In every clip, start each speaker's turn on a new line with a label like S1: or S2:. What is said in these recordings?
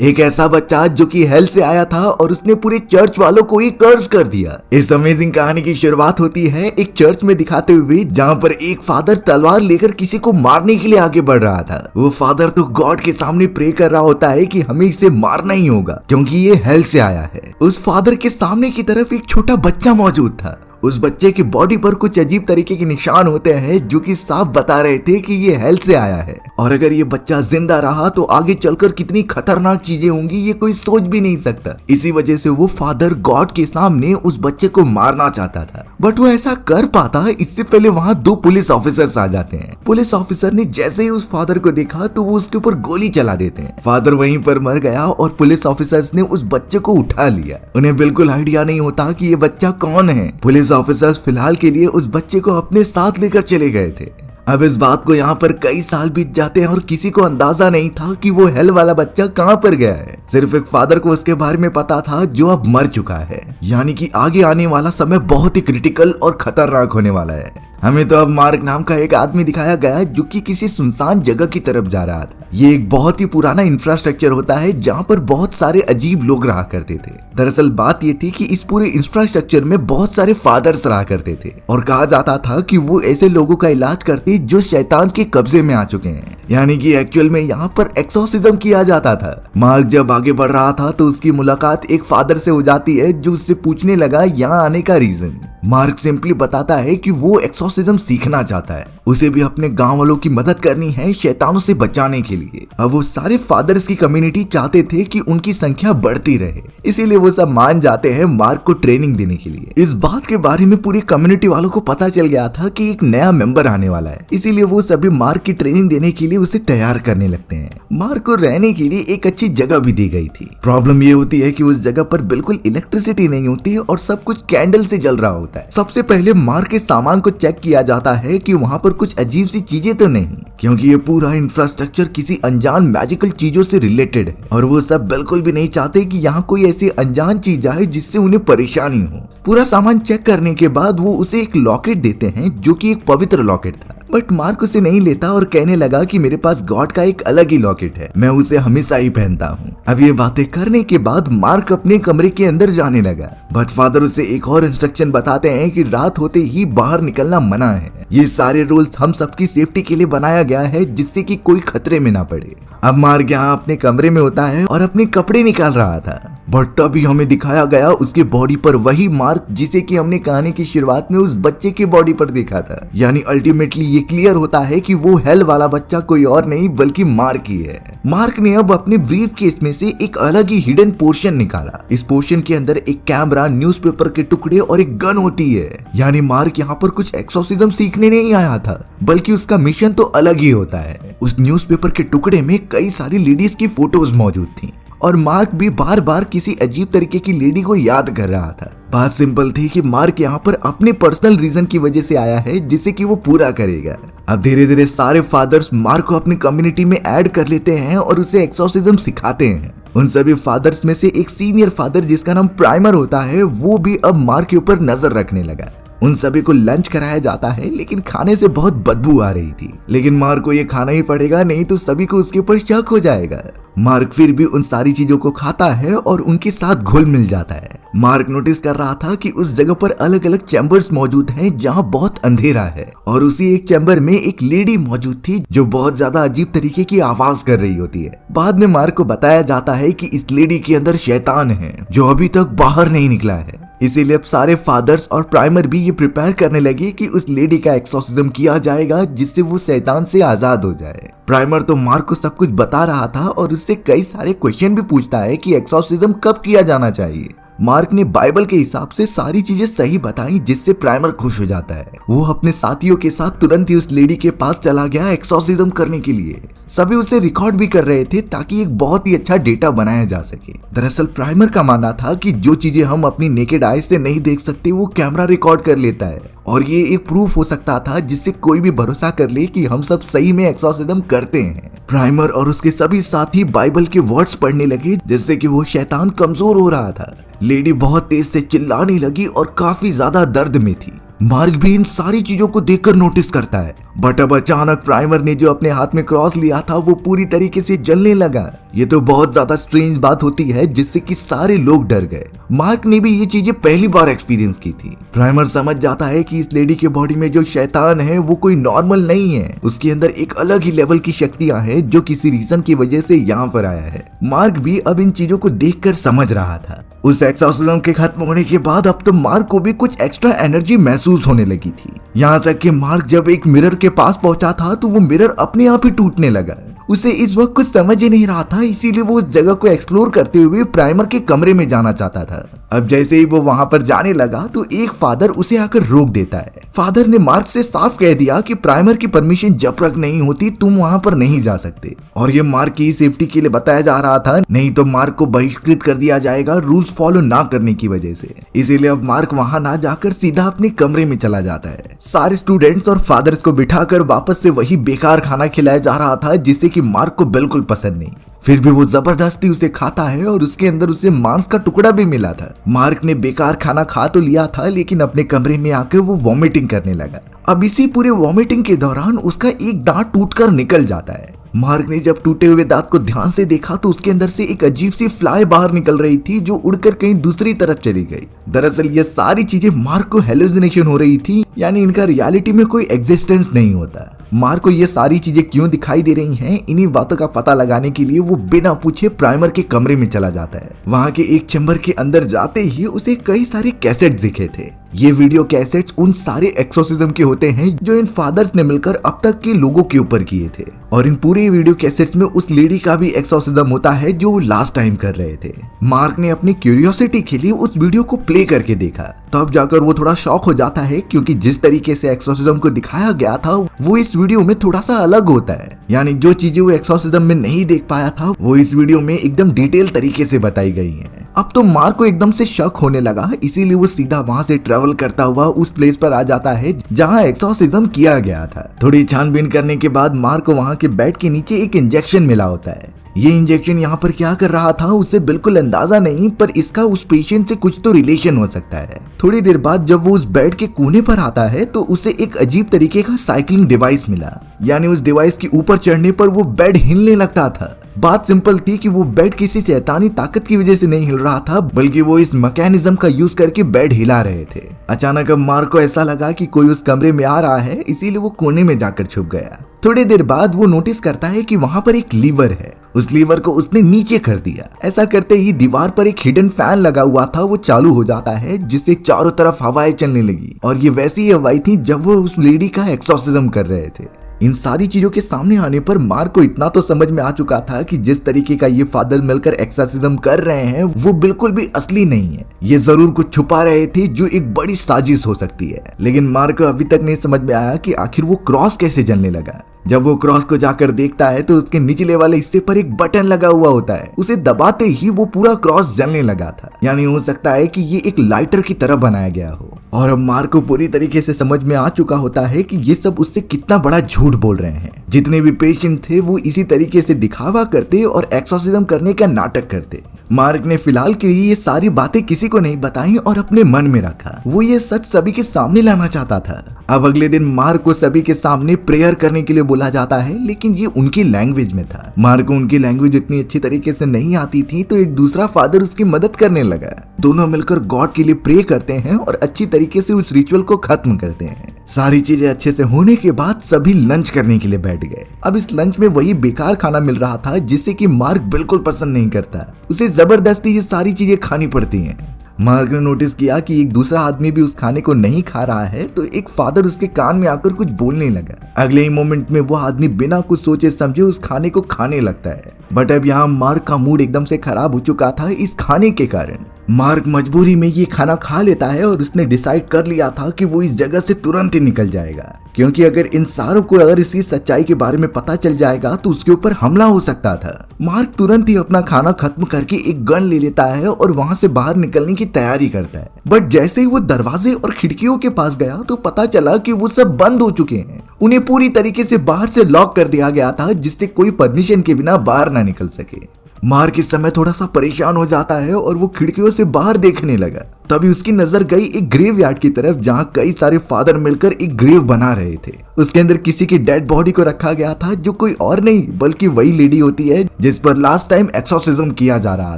S1: एक ऐसा बच्चा जो कि हेल से आया था और उसने पूरे चर्च वालों को ही कर्स कर दिया। इस अमेजिंग कहानी की शुरुआत होती है एक चर्च में दिखाते हुए, जहाँ पर एक फादर तलवार लेकर किसी को मारने के लिए आगे बढ़ रहा था। वो फादर तो गॉड के सामने प्रे कर रहा होता है कि हमें इसे मारना ही होगा क्योंकि ये हेल से आया है। उस फादर के सामने की तरफ एक छोटा बच्चा मौजूद था। उस बच्चे की बॉडी पर कुछ अजीब तरीके के निशान होते हैं जो कि साफ बता रहे थे कि ये हेल से आया है, और अगर ये बच्चा जिंदा रहा तो आगे चलकर कितनी खतरनाक चीजें होंगी ये कोई सोच भी नहीं सकता। इसी वजह से वो फादर गॉड के सामने उस बच्चे को मारना चाहता था, बट वो ऐसा कर पाता इससे पहले वहाँ 2 पुलिस ऑफिसर्स आ जाते हैं। पुलिस ऑफिसर ने जैसे ही उस फादर को देखा तो वो उसके ऊपर गोली चला देते हैं। फादर वहीं पर मर गया और पुलिस ऑफिसर्स ने उस बच्चे को उठा लिया। उन्हें बिल्कुल आइडिया नहीं होता कि ये बच्चा कौन है। पुलिस ऑफिसर्स फिलहाल के लिए उस बच्चे को अपने साथ लेकर चले गए थे। अब इस बात को यहाँ पर कई साल बीत जाते हैं और किसी को अंदाजा नहीं था कि वो हेल वाला बच्चा कहाँ पर गया है। सिर्फ एक फादर को उसके बारे में पता था जो अब मर चुका है, यानी कि आगे आने वाला समय बहुत ही क्रिटिकल और खतरनाक होने वाला है। हमें तो अब मार्क नाम का एक आदमी दिखाया गया जो कि किसी सुनसान जगह की तरफ जा रहा था। ये एक बहुत ही पुराना इंफ्रास्ट्रक्चर होता है जहाँ पर बहुत सारे अजीब लोग रहा करते थे। दरअसल बात ये थी कि इस पूरे इंफ्रास्ट्रक्चर में बहुत सारे फादर्स रहा करते थे और कहा जाता था कि वो ऐसे लोगों का इलाज करते जो शैतान के कब्जे में आ चुके हैं, यानी कि एक्चुअल में यहाँ पर एक्सोर्सिज्म किया जाता था। मार्क जब आगे बढ़ रहा था तो उसकी मुलाकात एक फादर से हो जाती है जो उससे पूछने लगा यहाँ आने का रीजन। मार्क सिंपली बताता है कि वो एक्सोर्सिज्म सीखना चाहता है, उसे भी अपने गांव वालों की मदद करनी है शैतानों से बचाने के लिए। अब वो सारे फादर्स की कम्युनिटी चाहते थे कि उनकी संख्या बढ़ती रहे, इसीलिए वो सब मान जाते हैं मार्क को ट्रेनिंग देने के लिए। इस बात के बारे में पूरी कम्युनिटी वालों को पता चल गया था कि एक नया मेंबर आने वाला है, इसीलिए वो सभी मार्क की ट्रेनिंग देने के लिए उसे तैयार करने लगते हैं। मार्क को रहने के लिए एक अच्छी जगह भी दी गई थी। प्रॉब्लम ये होती है कि उस जगह पर बिल्कुल इलेक्ट्रिसिटी नहीं होती और सब कुछ कैंडल से जल रहा होता है। सबसे पहले मार्क के सामान को चेक किया जाता है कि वहाँ पर कुछ अजीब सी चीजें तो नहीं, क्योंकि ये पूरा इंफ्रास्ट्रक्चर किसी अनजान मैजिकल चीजों से रिलेटेड है और वो सब बिल्कुल भी नहीं चाहते कि यहाँ कोई ऐसी अनजान चीज आए जिससे उन्हें परेशानी हो। पूरा सामान चेक करने के बाद वो उसे एक लॉकेट देते हैं जो कि एक पवित्र लॉकेट था, बट मार्क उसे नहीं लेता और कहने लगा कि मेरे पास गॉड का एक अलग ही लॉकेट है, मैं उसे हमेशा ही पहनता हूँ। अब ये बातें करने के बाद मार्क अपने कमरे के अंदर जाने लगा, बट फादर उसे एक और इंस्ट्रक्शन बताते हैं कि रात होते ही बाहर निकलना मना है। ये सारे रूल्स हम सबकी सेफ्टी के लिए बनाया गया है जिससे कि कोई खतरे में ना पड़े। अब मार्क यहाँ अपने कमरे में होता है और अपने कपड़े निकाल रहा था, बट तभी हमें दिखाया गया उसके बॉडी पर वही मार्क जिसे कि हमने कहानी की शुरुआत में उस बच्चे के बॉडी पर देखा था। यानी अल्टीमेटली ये क्लियर होता है कि वो हेल वाला बच्चा कोई और नहीं बल्कि मार्क ही है। मार्क ने अब अपने ब्रीफ केस में से एक अलग ही हिडन पोर्शन निकाला। इस पोर्शन के अंदर एक कैमरा, न्यूज़पेपर के टुकड़े और एक गन होती है। यानी मार्क यहाँ पर कुछ एक्सोर्सिज्म सीखने नहीं आया था, बल्कि उसका मिशन तो अलग ही होता है। उस न्यूज़पेपर के टुकड़े में कई सारी लेडीज की फोटोज मौजूद थी और मार्क भी बार बार किसी अजीब तरीके की लेडी को याद कर रहा था। बात सिंपल थी कि मार्क यहाँ पर अपने पर्सनल रीजन की वजह से आया है जिसे कि वो पूरा करेगा। अब धीरे धीरे सारे फादर्स मार्क को अपनी कम्युनिटी में ऐड कर लेते हैं और उसे एक्सोर्सिज्म सिखाते हैं। उन सभी फादर्स में से एक सीनियर फादर जिसका नाम प्राइमर होता है वो भी अब मार्क के ऊपर नजर रखने लगा। उन सभी को लंच कराया जाता है, लेकिन खाने से बहुत बदबू आ रही थी। लेकिन मार्क को ये खाना ही पड़ेगा, नहीं तो सभी को उसके ऊपर शक हो जाएगा। मार्क फिर भी उन सारी चीजों को खाता है और उनके साथ घुल मिल जाता है। मार्क नोटिस कर रहा था कि उस जगह पर अलग अलग चैम्बर्स मौजूद हैं जहां बहुत अंधेरा है, और उसी एक चैम्बर में एक लेडी मौजूद थी जो बहुत ज्यादा अजीब तरीके की आवाज कर रही होती है। बाद में मार्क को बताया जाता है कि इस लेडी के अंदर शैतान है जो अभी तक बाहर नहीं निकला है। इसीलिए अब सारे फादर्स और प्राइमर भी ये प्रिपेयर करने लगे कि उस लेडी का एक्सोर्सिज्म किया जाएगा जिससे वो शैतान से आजाद हो जाए। प्राइमर तो मार्क को सब कुछ बता रहा था और उससे कई सारे क्वेश्चन भी पूछता है कि एक्सोर्सिज्म कब किया जाना चाहिए। मार्क ने बाइबल के हिसाब से सारी चीजें सही बताई जिससे प्राइमर खुश हो जाता है। वो अपने साथियों के साथ तुरंत ही उस लेडी के पास चला गया एक्सोर्सिज्म करने के लिए। सभी उसे रिकॉर्ड भी कर रहे थे ताकि एक बहुत ही अच्छा डेटा बनाया जा सके। दरअसल प्राइमर का मानना था कि जो चीजें हम अपनी नेकेड आई से नहीं देख सकते वो कैमरा रिकॉर्ड कर लेता है, और ये एक प्रूफ हो सकता था जिससे कोई भी भरोसा कर ले कि हम सब सही में एक्सोर्सिज्म करते हैं। प्राइमर और उसके सभी साथी बाइबल के वर्ड्स पढ़ने लगे जिससे कि वो शैतान कमजोर हो रहा था। लेडी बहुत तेज से चिल्लाने लगी और काफी ज्यादा दर्द में थी। मार्क भी इन सारी चीजों को देखकर नोटिस करता है बट अब अचानक प्राइमर ने जो अपने हाथ में क्रॉस लिया था वो पूरी तरीके से जलने लगा। ये तो बहुत ज्यादा स्ट्रेंज बात होती है जिससे कि सारे लोग डर गए। मार्क ने भी ये चीजें पहली बार एक्सपीरियंस की थी। प्राइमर समझ जाता है कि इस लेडी के बॉडी में जो शैतान है वो कोई नॉर्मल नहीं है, उसके अंदर एक अलग ही लेवल की शक्तियां हैं जो किसी रीजन की वजह से यहाँ पर आया है। मार्क भी अब इन चीजों को देखकर समझ रहा था। उस एक्सॉर्सिज्म के खत्म होने के बाद अब तो मार्क को भी कुछ एक्स्ट्रा एनर्जी महसूस होने लगी थी। यहाँ तक कि मार्क जब एक मिरर के पास पहुंचा था तो वो मिरर अपने आप ही टूटने लगा। उसे इस वक्त कुछ समझ ही नहीं रहा था, इसीलिए वो उस जगह को एक्सप्लोर करते हुए प्राइमर के कमरे में जाना चाहता था। अब जैसे ही वो वहां पर जाने लगा तो एक फादर उसे आकर रोक देता है। फादर ने मार्क से साफ कह दिया कि प्राइमर की परमिशन जब तक नहीं होती तुम वहां पर नहीं जा सकते, और ये मार्क की सेफ्टी के लिए बताया जा रहा था, नहीं तो मार्क को बहिष्कृत कर दिया जाएगा रूल्स फॉलो ना करने की वजह से। इसीलिए अब मार्क वहां ना जाकर सीधा अपने कमरे में चला जाता है। सारे स्टूडेंट्स और फादर्स को बिठाकर वापस से वही बेकार खाना खिलाया जा रहा था जिससे कि मार्क को बिल्कुल पसंद नहीं। फिर भी वो जबरदस्ती उसे खाता है और उसके अंदर उसे मांस का टुकड़ा भी मिला था। मार्क ने बेकार खाना खा तो लिया था लेकिन अपने कमरे में आकर वो वॉमिटिंग करने लगा। अब इसी पूरे वॉमिटिंग के दौरान उसका एक दांत टूटकर निकल जाता है। मार्क ने जब टूटे हुए दांत को ध्यान से देखा तो उसके अंदर से एक अजीब सी फ्लाई बाहर निकल रही थी जो उड़कर कहीं दूसरी तरफ चली गई। दरअसल ये सारी चीजें मार्क को हेलुसिनेशन हो रही थी, यानी इनका रियलिटी में कोई एग्जिस्टेंस नहीं होता। मार्क को ये सारी चीजें क्यों दिखाई दे रही हैं, इन्हीं बातों का पता लगाने के लिए वो बिना पूछे प्राइमर के कमरे में चला जाता है। वहाँ के एक चैम्बर के अंदर जाते ही उसे कई सारे कैसेट दिखे थे। ये वीडियो कैसेट्स उन सारे एक्सोर्सिज्म के होते हैं जो इन फादर्स ने मिलकर अब तक के लोगों के ऊपर किए थे, और इन पूरे वीडियो कैसेट्स में उस लेडी का भी एक्सोर्सिज्म होता है जो वो लास्ट टाइम कर रहे थे। मार्क ने अपनी क्यूरियोसिटी के लिए उस वीडियो को प्ले करके देखा, तब जाकर वो थोड़ा शॉक हो जाता है क्योंकि जिस तरीके से एक्सोर्सिज्म को दिखाया गया था वो इस वीडियो में थोड़ा सा अलग होता है। यानी जो चीजें वो एक्सोर्सिज्म में नहीं देख पाया था वो इस वीडियो में एकदम डिटेल तरीके से बताई गई हैं। अब तो मार्क को एकदम से शक होने लगा, इसीलिए वो सीधा वहां से ट्रेवल करता हुआ उस प्लेस पर आ जाता है जहां एक्सोर्सिज्म किया गया था। थोड़ी छानबीन करने के बाद मार्क को वहां के बेड के नीचे एक इंजेक्शन मिला होता है। ये इंजेक्शन यहाँ पर क्या कर रहा था उसे बिल्कुल अंदाजा नहीं, पर इसका उस पेशेंट से कुछ तो रिलेशन हो सकता है। थोड़ी देर बाद जब वो उस बेड के कोने पर आता है तो उसे एक अजीब तरीके का साइक्लिंग डिवाइस मिला, यानी उस डिवाइस के ऊपर चढ़ने पर वो बेड हिलने लगता था। बात सिंपल थी कि वो बेड किसी शैतानी ताकत की वजह से नहीं हिल रहा था, बल्कि वो इस मैकेनिज्म का यूज करके बेड हिला रहे थे। अचानक अब मार्क को ऐसा लगा कि कोई उस कमरे में आ रहा है, इसीलिए वो कोने में जाकर छुप गया। थोड़ी देर बाद वो नोटिस करता है कि वहां पर एक लीवर है। उस लीवर को उसने नीचे कर दिया। ऐसा करते ही दीवार पर एक हिडन फैन लगा हुआ था, वो चालू हो जाता है जिससे चारों तरफ हवाएं चलने लगी, और ये वैसी ही हवाएं थी जब वो उस लेडी का एक्सोर्सिज्म कर रहे थे। इन सारी चीजों के सामने आने पर मार्क को इतना तो समझ में आ चुका था कि जिस तरीके का ये फादर मिलकर एक्सोर्सिज्म कर रहे हैं वो बिल्कुल भी असली नहीं है। ये जरूर कुछ छुपा रहे थे जो एक बड़ी साजिश हो सकती है। लेकिन मार्क को अभी तक नहीं समझ में आया कि आखिर वो क्रॉस कैसे जलने लगा। जब वो क्रॉस को जाकर देखता है तो उसके निचले वाले हिस्से पर एक बटन लगा हुआ होता है। उसे दबाते ही वो पूरा क्रॉस जलने लगा था, यानी हो सकता है कि ये एक लाइटर की तरह बनाया गया हो। और अब मार्क को पूरी तरीके से समझ में आ चुका होता है कि ये सब उससे कितना बड़ा झूठ बोल रहे हैं। जितने भी पेशेंट थे वो इसी तरीके से दिखावा करते और एक्सोर्सिज्म करने का नाटक करते। मार्क ने फिलहाल के लिए ये सारी बातें किसी को नहीं बताई और अपने मन में रखा। वो ये सच सभी के सामने लाना चाहता था। अब अगले दिन मार्क को सभी के सामने प्रेयर करने के लिए बोला जाता है, लेकिन ये उनकी लैंग्वेज में था। मार्क को उनकी लैंग्वेज इतनी अच्छी तरीके से नहीं आती थी, तो एक दूसरा फादर उसकी मदद करने लगा। दोनों मिलकर गॉड के लिए प्रे करते हैं और अच्छी तरीके से उस रिचुअल को खत्म करते हैं। सारी चीजें अच्छे से होने के बाद सभी लंच करने के लिए बैठ गए। अब इस लंच में वही बेकार खाना मिल रहा था जिससे कि मार्क बिल्कुल पसंद नहीं करता। उसे जबरदस्ती ये सारी चीजें खानी पड़ती हैं। मार्क ने नोटिस किया कि एक दूसरा आदमी भी उस खाने को नहीं खा रहा है, तो एक फादर उसके कान में आकर कुछ बोलने लगा। अगले ही मोमेंट में वो आदमी बिना कुछ सोचे समझे उस खाने को खाने लगता है। बट अब यहाँ मार्क का मूड एकदम से खराब हो चुका था इस खाने के कारण। मार्क मजबूरी में ये खाना खा लेता है और उसने डिसाइड कर लिया था कि वो इस जगह से तुरंत ही निकल जाएगा, क्योंकि अगर इन सारों को अगर इसकी सच्चाई के बारे में पता चल जाएगा तो उसके ऊपर हमला हो सकता था। मार्क तुरंत ही अपना खाना खत्म करके एक गन ले लेता है और वहां से बाहर निकलने की तैयारी करता है। बट जैसे ही वो दरवाजे और खिड़कियों के पास गया तो पता चला कि वो सब बंद हो चुके हैं। उन्हें पूरी तरीके से बाहर से लॉक कर दिया गया था, जिससे कोई परमिशन के बिना बाहर ना निकल सके। मार्क इस समय थोड़ा सा परेशान हो जाता है और वो खिड़कियों से बाहर देखने लगा। तभी उसकी नजर गई एक ग्रेव यार्ड की तरफ, जहाँ कई सारे फादर मिलकर एक ग्रेव बना रहे थे। उसके अंदर किसी की डेड बॉडी को रखा गया था, जो कोई और नहीं बल्कि वही लेडी होती है जिस पर लास्ट टाइम एक्सोर्सिज्म किया जा रहा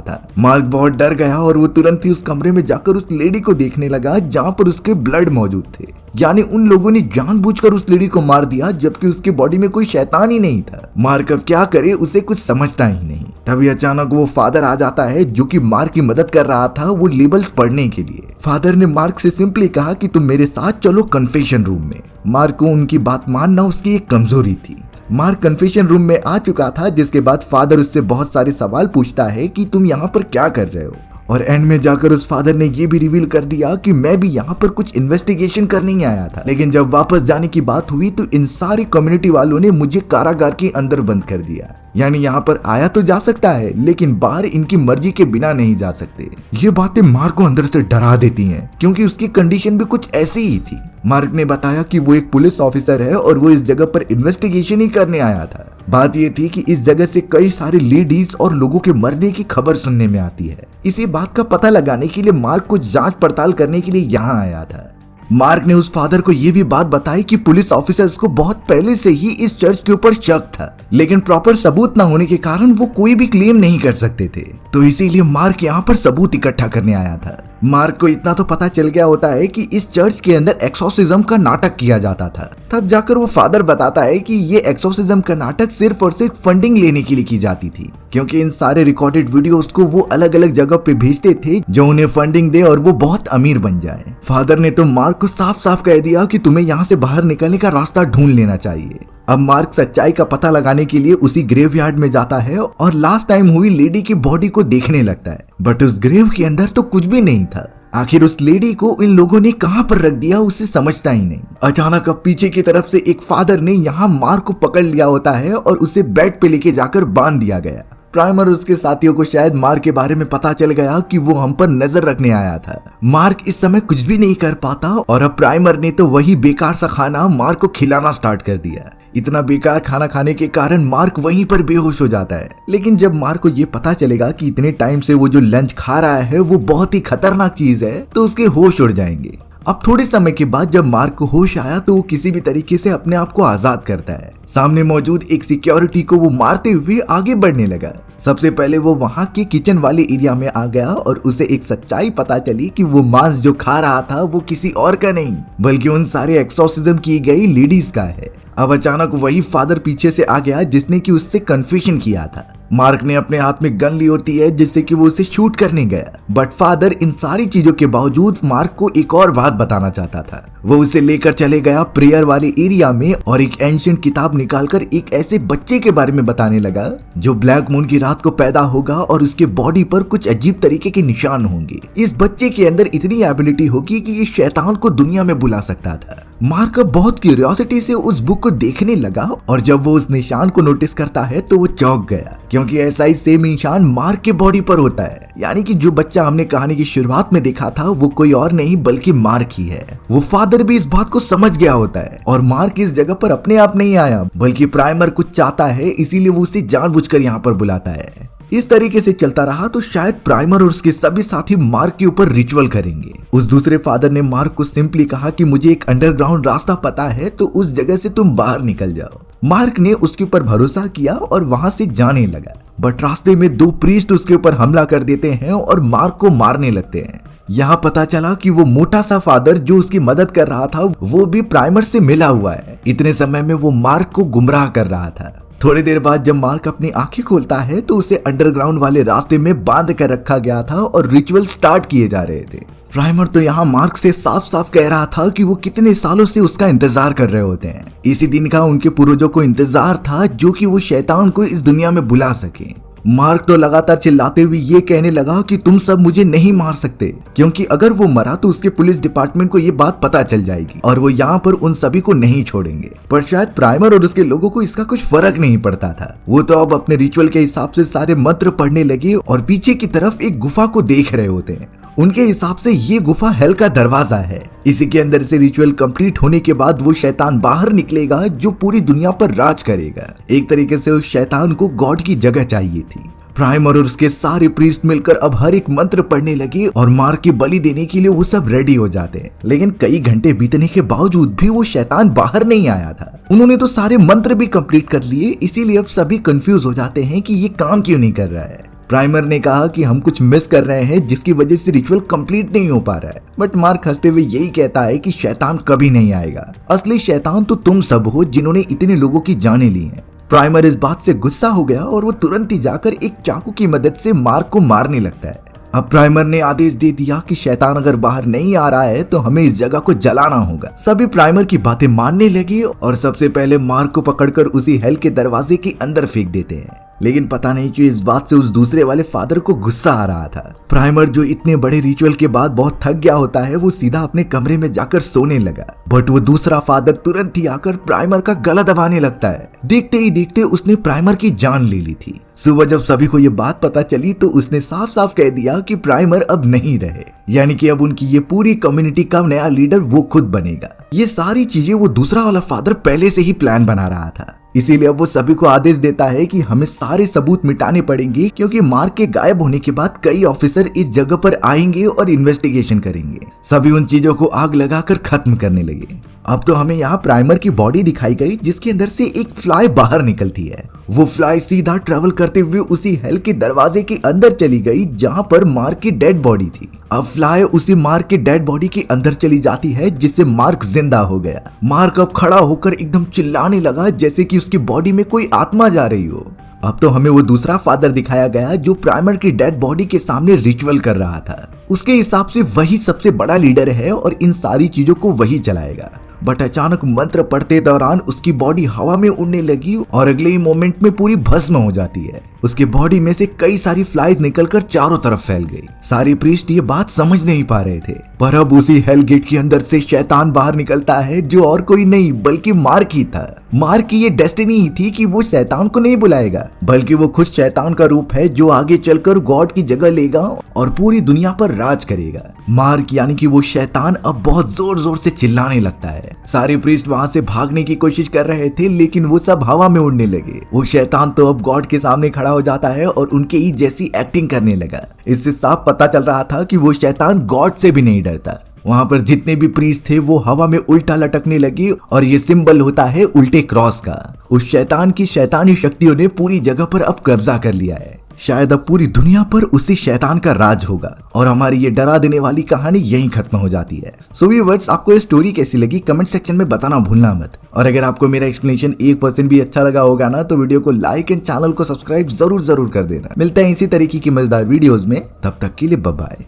S1: था। मार्क बहुत डर गया और वो तुरंत ही उस कमरे में जाकर उस लेडी को देखने लगा जहाँ पर उसके ब्लड मौजूद थे। यानी उन लोगों ने जानबूझकर उस लेडी को मार दिया, जबकि उसकी बॉडी में कोई शैतान ही नहीं था। मार्क अब क्या करे, उसे कुछ समझता ही नहीं। तभी अचानक वो फादर आ जाता है जो कि मार्क की मदद कर रहा था वो लेबल्स पढ़ने के लिए। फादर ने मार्क से सिंपली कहा कि तुम मेरे साथ चलो कन्फेशन रूम में। मार्क को उनकी बात मानना उसकी एक कमजोरी थी। मार्क कन्फेशन रूम में आ चुका था, जिसके बाद फादर उससे बहुत सारे सवाल पूछता है कि तुम यहाँ पर क्या कर रहे हो। और एंड में जाकर उस फादर ने ये भी रिवील कर दिया कि मैं भी यहाँ पर कुछ इन्वेस्टिगेशन करने ही आया था, लेकिन जब वापस जाने की बात हुई तो इन सारी कम्युनिटी वालों ने मुझे कारागार के अंदर बंद कर दिया। यानी यहाँ पर आया तो जा सकता है, लेकिन बाहर इनकी मर्जी के बिना नहीं जा सकते। ये बातें मार्क को अंदर से डरा देती हैं, क्योंकि उसकी कंडीशन भी कुछ ऐसी ही थी। मार्क ने बताया कि वो एक पुलिस ऑफिसर है और वो इस जगह पर इन्वेस्टिगेशन ही करने आया था। बात ये थी कि इस जगह से कई सारे लेडीज और लोगों के मरने की खबर सुनने में आती है। इसी बात का पता लगाने के लिए मार्क को जांच पड़ताल करने के लिए यहाँ आया था। मार्क ने उस फादर को ये भी बात बताई कि पुलिस ऑफिसर्स को बहुत पहले से ही इस चर्च के ऊपर शक था, लेकिन प्रॉपर सबूत न होने के कारण वो कोई भी क्लेम नहीं कर सकते थे। तो इसीलिए मार्क यहाँ पर सबूत इकट्ठा करने आया था। मार्क को इतना तो पता चल गया होता है कि इस चर्च के अंदर एक्सोर्सिज्म का नाटक किया जाता था। तब जाकर वो फादर बताता है कि ये एक्सोर्सिज्म का नाटक सिर्फ और सिर्फ फंडिंग लेने के लिए की जाती थी, क्योंकि इन सारे रिकॉर्डेड वीडियोस को वो अलग अलग जगह पे भेजते थे जो उन्हें फंडिंग दे और वो बहुत अमीर बन जाए। फादर ने तो मार्क को साफ साफ कह दिया कि तुम्हें यहाँ से बाहर निकलने का रास्ता ढूंढ लेना चाहिए। अब मार्क सच्चाई का पता लगाने के लिए उसी ग्रेवयार्ड में जाता है और लास्ट टाइम हुई लेडी की बॉडी को देखने लगता है, बट उस ग्रेव के अंदर तो कुछ भी नहीं था। आखिर उस लेडी को इन लोगों ने कहां पर रख दिया उसे समझता ही नहीं। अचानक अब पीछे की तरफ से एक फादर ने यहाँ मार्क को पकड़ लिया होता है और उसे बेड पे लेके जाकर बांध दिया गया। प्राइमर और उसके साथियों को शायद मार्क के बारे में पता चल गया कि वो हम पर नजर रखने आया था। मार्क इस समय कुछ भी नहीं कर पाता और अब प्राइमर ने तो वही बेकार सा खाना मार्क को खिलाना स्टार्ट कर दिया। इतना बेकार खाना खाने के कारण मार्क वहीं पर बेहोश हो जाता है। लेकिन जब मार्क को ये पता चलेगा कि इतने टाइम से वो जो लंच खा रहा है वो बहुत ही खतरनाक चीज है, तो उसके होश उड़ जाएंगे। अब थोड़े समय के बाद जब मार्क को होश आया तो वो किसी भी तरीके से अपने आप को आजाद करता है। सामने मौजूद एक सिक्योरिटी को वो मारते हुए आगे बढ़ने लगा। सबसे पहले वो वहाँ के किचन वाले एरिया में आ गया और उसे एक सच्चाई पता चली कि वो मांस जो खा रहा था वो किसी और का नहीं बल्कि उन सारे एक्सोर्सिज्म की गई लेडीज का है। अब अचानक वही फादर पीछे से आ गया जिसने कि उससे कन्फेशन किया था। मार्क ने अपने हाथ में गन ली होती है जिससे कि वो उसे शूट करने गया, बट फादर इन सारी चीजों के बावजूद मार्क को एक और बात बताना चाहता था। वो उसे लेकर चले गया प्रेयर वाले एरिया में और एक एंशिएंट किताब निकालकर एक ऐसे बच्चे के बारे में बताने लगा जो ब्लैक मून की रात को पैदा होगा और उसके बॉडी पर कुछ अजीब तरीके के निशान होंगे। इस बच्चे के अंदर इतनी एबिलिटी होगी कि ये शैतान को दुनिया में बुला सकता था। मार्क बहुत क्यूरियोसिटी से उस बुक को देखने लगा और जब वो उस निशान को नोटिस करता है तो वो चौंक गया, क्योंकि ऐसा ही सेम निशान मार्क के बॉडी पर होता है। यानी कि जो बच्चा हमने कहानी की शुरुआत में देखा था वो कोई और नहीं बल्कि मार्क ही है। वो फादर भी इस बात को समझ गया होता है और मार्क इस जगह पर अपने आप नहीं आया बल्कि प्राइमर कुछ चाहता है, इसीलिए वो उसे जानबूझकर यहाँ पर बुलाता है। इस तरीके से चलता रहा तो शायद प्राइमर और उसके सभी साथी मार्क के ऊपर रिचुअल करेंगे। उस दूसरे फादर ने मार्क को सिंपली कहा कि मुझे एक अंडरग्राउंड रास्ता पता है, तो उस जगह से तुम बाहर निकल जाओ। मार्क ने उसके ऊपर भरोसा किया और वहां से जाने लगा, बट रास्ते में दो प्रीस्ट उसके ऊपर हमला कर देते हैं और मार्क को मारने लगते हैं। यहाँ पता चला कि वो मोटा सा फादर जो उसकी मदद कर रहा था वो भी प्राइमर से मिला हुआ है। इतने समय में वो मार्क को गुमराह कर रहा था। थोड़ी देर बाद जब मार्क अपनी आंखें खोलता है तो उसे अंडरग्राउंड वाले रास्ते में बांध कर रखा गया था और रिचुअल स्टार्ट किए जा रहे थे। प्राइमर तो यहाँ मार्क से साफ साफ कह रहा था कि वो कितने सालों से उसका इंतजार कर रहे होते हैं। इसी दिन का उनके पूर्वजों को इंतजार था जो कि वो शैतान को इस दुनिया में बुला सके। मार्क तो लगातार चिल्लाते हुए ये कहने लगा कि तुम सब मुझे नहीं मार सकते, क्योंकि अगर वो मरा तो उसके पुलिस डिपार्टमेंट को ये बात पता चल जाएगी और वो यहाँ पर उन सभी को नहीं छोड़ेंगे। पर शायद प्राइमर और उसके लोगों को इसका कुछ फर्क नहीं पड़ता था। वो तो अब अपने रिचुअल के हिसाब से सारे मंत्र पढ़ने लगे और पीछे की तरफ एक गुफा को देख रहे होते हैं। उनके हिसाब से ये गुफा हेल का दरवाजा है। इसी के अंदर से रिचुअल कंप्लीट होने के बाद वो शैतान बाहर निकलेगा जो पूरी दुनिया पर राज करेगा। एक तरीके से उस शैतान को गॉड की जगह चाहिए थी। प्राइमर और उसके सारे प्रीस्ट मिलकर अब हर एक मंत्र पढ़ने लगे और मार्क की बलि देने के लिए वो सब रेडी हो जाते हैं। लेकिन कई घंटे बीतने के बावजूद भी वो शैतान बाहर नहीं आया था। उन्होंने तो सारे मंत्र भी कंप्लीट कर लिए, इसीलिए अब सभी कंफ्यूज हो जाते हैं कि ये काम क्यों नहीं कर रहा है। प्राइमर ने कहा कि हम कुछ मिस कर रहे हैं जिसकी वजह से रिचुअल कंप्लीट नहीं हो पा रहा है। बट मार्क हंसते हुए यही कहता है कि शैतान कभी नहीं आएगा, असली शैतान तो तुम सब हो जिन्होंने इतने लोगों की जानें ली हैं। प्राइमर इस बात से गुस्सा हो गया और वो तुरंत ही जाकर एक चाकू की मदद से मार्क को मारने लगता है। अब प्राइमर ने आदेश दे दिया कि शैतान अगर बाहर नहीं आ रहा है तो हमें इस जगह को जलाना होगा। सभी प्राइमर की बातें मानने लगे और सबसे पहले मार्क को पकड़कर उसी हेल के दरवाजे के अंदर फेंक देते हैं। लेकिन पता नहीं क्यों इस बात से उस दूसरे वाले फादर को गुस्सा आ रहा था। प्राइमर जो इतने बड़े रिचुअल के बाद बहुत थक गया होता है, वो सीधा अपने कमरे में जाकर सोने लगा। बट वो दूसरा फादर तुरंत ही आकर प्राइमर का गला दबाने लगता है। देखते ही देखते उसने प्राइमर की जान ले ली थी। सुबह जब सभी को ये बात पता चली तो उसने साफ साफ कह दिया कि प्राइमर अब नहीं रहे, यानी कि अब उनकी ये पूरी कम्युनिटी का नया लीडर वो खुद बनेगा। ये सारी चीजें वो दूसरा वाला फादर पहले से ही प्लान बना रहा था। इसीलिए अब वो सभी को आदेश देता है कि हमें सारे सबूत मिटाने पड़ेंगे, क्योंकि मार्क के गायब होने के बाद कई ऑफिसर इस जगह पर आएंगे और इन्वेस्टिगेशन करेंगे। सभी उन चीजों को आग लगाकर खत्म करने लगे। अब तो हमें यहाँ प्राइमर की बॉडी दिखाई गई जिसके अंदर से एक फ्लाई बाहर निकलती है। वो फ्लाई सीधा ट्रेवल करते हुए उसी हेल के दरवाजे के अंदर चली गई जहाँ पर मार्क की डेड बॉडी थी। अब फ्लाई उसी मार्क की डेड बॉडी के अंदर चली जाती है जिससे मार्क जिंदा हो गया। मार्क अब खड़ा होकर एकदम चिल्लाने लगा जैसे कि उसकी बॉडी में कोई आत्मा जा रही हो। अब तो हमें वो दूसरा फादर दिखाया गया जो प्राइमर की डेड बॉडी के सामने रिचुअल कर रहा था। उसके हिसाब से वही सबसे बड़ा लीडर है और इन सारी चीजों को वही चलाएगा। बट अचानक मंत्र पढ़ते दौरान उसकी बॉडी हवा में उड़ने लगी और अगले ही मोमेंट में पूरी भस्म हो जाती है। उसके बॉडी में से कई सारी फ्लाइज निकलकर चारों तरफ फैल गई। सारे प्रीस्ट ये बात समझ नहीं पा रहे थे, पर अब उसी हेल गेट के अंदर से शैतान बाहर निकलता है जो और कोई नहीं बल्कि मार्क ही था। मार्क की ये डेस्टिनी ही थी कि वो शैतान को नहीं बुलाएगा, बल्कि वो खुद शैतान का रूप है जो आगे चलकर गॉड की जगह लेगा और पूरी दुनिया पर राज करेगा। मार्क यानी कि वो शैतान अब बहुत जोर जोर से चिल्लाने लगता है। सारे प्रीस्ट वहां से भागने की कोशिश कर रहे थे लेकिन वो सब हवा में उड़ने लगे। वो शैतान तो अब गॉड के सामने खड़ा हो जाता है और उनके ही जैसी एक्टिंग करने लगा। इससे साफ पता चल रहा था कि वो शैतान गॉड से भी नहीं डरता। वहां पर जितने भी प्रीस्ट थे वो हवा में उल्टा लटकने लगे और ये सिंबल होता है उल्टे क्रॉस का। उस शैतान की शैतानी शक्तियों ने पूरी जगह पर अब कब्जा कर लिया है। शायद अब पूरी दुनिया पर उसी शैतान का राज होगा और हमारी ये डरा देने वाली कहानी यहीं खत्म हो जाती है। सो व्यूअर्स, आपको ये स्टोरी कैसी लगी कमेंट सेक्शन में बताना भूलना मत। और अगर आपको मेरा एक्सप्लेनेशन 1% भी अच्छा लगा होगा ना तो वीडियो को लाइक एंड चैनल को सब्सक्राइब जरूर कर देना। मिलते हैं इसी तरीके की मजेदार वीडियोस में, तब तक के लिए बाय बाय।